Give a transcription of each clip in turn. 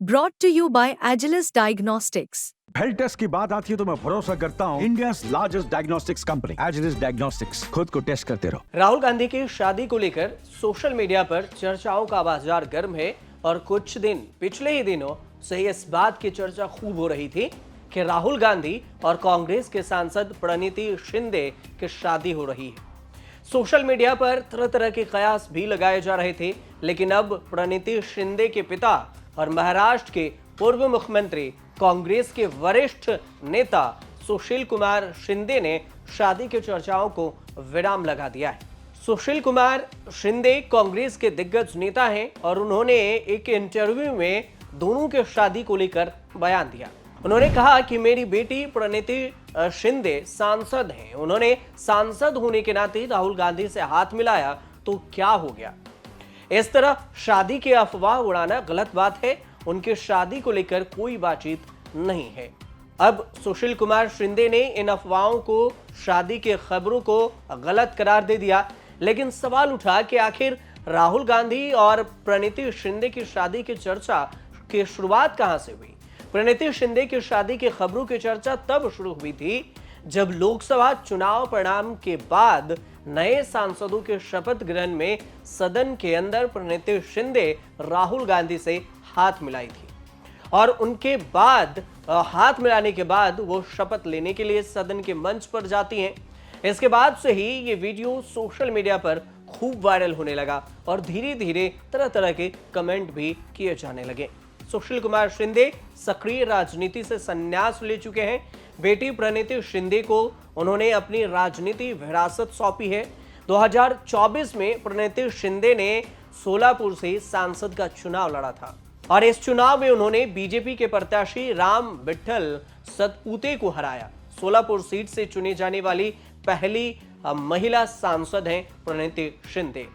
Brought to you by Agilus Diagnostics. Health test की बात आती है तो मैं भरोसा करता हूँ India's largest diagnostics company Agilus diagnostics. खुद को टेस्ट करते रहो। राहुल गांधी की शादी को लेकर सोशल मीडिया पर चर्चाओं का बाजार गर्म है और पिछले ही दिनों से इस बात की चर्चा खूब हो रही थी कि राहुल गांधी और कांग्रेस के सांसद प्रणीति शिंदे की शादी हो रही है। सोशल मीडिया पर तरह तरह के कयास भी लगाए जा रहे थे, लेकिन अब प्रणीति शिंदे के पिता और महाराष्ट्र के पूर्व मुख्यमंत्री कांग्रेस के वरिष्ठ नेता सुशील कुमार शिंदे ने शादी की चर्चाओं को विराम लगा दिया है। सुशील कुमार शिंदे कांग्रेस के दिग्गज नेता हैं और उन्होंने एक इंटरव्यू में दोनों के शादी को लेकर बयान दिया। उन्होंने कहा कि मेरी बेटी प्रणीति शिंदे सांसद हैं। उन्होंने सांसद होने के नाते राहुल गांधी से हाथ मिलाया तो क्या हो गया। इस तरह शादी की अफवाह उड़ाना गलत बात है। उनकी शादी को लेकर कोई बातचीत नहीं है। अब सुशील कुमार शिंदे ने इन अफवाहों को, शादी की खबरों को गलत करार दे दिया, लेकिन सवाल उठा कि आखिर राहुल गांधी और प्रणीति शिंदे की शादी की चर्चा की शुरुआत कहां से हुई। प्रणीति शिंदे की शादी की खबरों की चर्चा तब शुरू हुई थी जब लोकसभा चुनाव परिणाम के बाद नए सांसदों के शपथ ग्रहण में सदन के अंदर प्रणीति शिंदे राहुल गांधी से हाथ मिलाई थी और उनके बाद हाथ मिलाने के बाद वो शपथ लेने के लिए सदन के मंच पर जाती हैं। इसके बाद से ही ये वीडियो सोशल मीडिया पर खूब वायरल होने लगा और धीरे धीरे तरह तरह के कमेंट भी किए जाने लगे। सुशील कुमार शिंदे सक्रिय राजनीति से संन्यास ले चुके हैं। बेटी प्रणीति शिंदे को उन्होंने अपनी राजनीति विरासत सौंपी है। 2024 में प्रणीति शिंदे ने सोलापुर से सांसद का चुनाव लड़ा था और इस चुनाव में उन्होंने बीजेपी के प्रत्याशी राम विठल सतपुते को हराया। सोलापुर सीट से चुनी जाने वाली पहली महिला सांसद हैं प्रणीति शिंदे।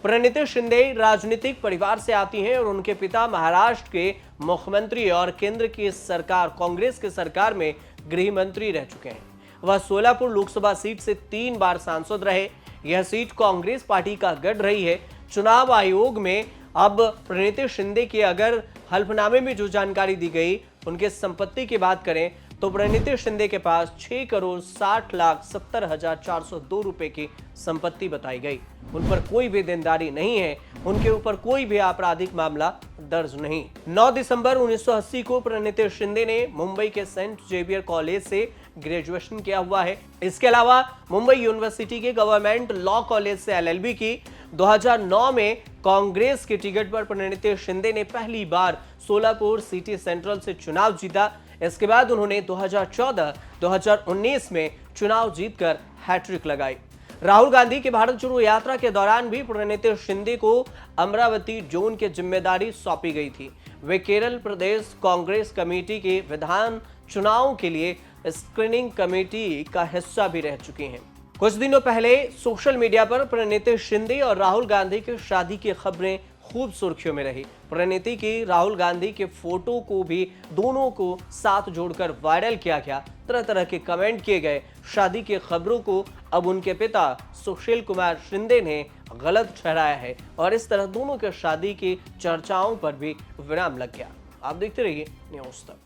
प्रणीति शिंदे राजनीतिक परिवार से आती हैं और उनके पिता महाराष्ट्र के मुख्यमंत्री और केंद्र की सरकार, कांग्रेस की सरकार में गृह मंत्री रह चुके हैं। वह सोलापुर लोकसभा सीट से 3 बार सांसद रहे। यह सीट कांग्रेस पार्टी का गढ़ रही है। चुनाव आयोग में अब प्रणीति शिंदे के अगर हल्फनामे में जो जानकारी दी गई, उनके संपत्ति की बात करें तो प्रणीति शिंदे के पास 6,60,70,402 रुपए की संपत्ति बताई गई। उन पर कोई भी देनदारी नहीं है। उनके ऊपर कोई भी आपराधिक मामला दर्ज नहीं। 9 दिसंबर 1980 को प्रणीति शिंदे ने मुंबई के सेंट जेवियर कॉलेज से ग्रेजुएशन किया हुआ है। इसके अलावा मुंबई यूनिवर्सिटी के गवर्नमेंट लॉ कॉलेज से LLB की। 2009 में कांग्रेस के टिकट पर प्रणीति शिंदे ने पहली बार सोलापुर सिटी सेंट्रल से चुनाव जीता। इसके बाद उन्होंने 2014-2019 में चुनाव जीतकर हैट्रिक लगाई। राहुल गांधी की भारत जोड़ो यात्रा के दौरान भी प्रणीति शिंदे को अमरावती जोन की जिम्मेदारी सौंपी गई थी। वे केरल प्रदेश कांग्रेस कमेटी के विधान चुनाव के लिए स्क्रीनिंग कमेटी का हिस्सा भी रह चुकी हैं। कुछ दिनों पहले सोशल मीडिया पर प्रणीति शिंदे और राहुल गांधी की शादी की खबरें खूब सुर्खियों में रही। प्रणीति की राहुल गांधी के फोटो को भी दोनों को साथ जोड़कर वायरल किया गया। तरह तरह के कमेंट किए गए। शादी की खबरों को अब उनके पिता सुशील कुमार शिंदे ने गलत ठहराया है और इस तरह दोनों के शादी की चर्चाओं पर भी विराम लग गया। आप देखते रहिए न्यूज़ तक।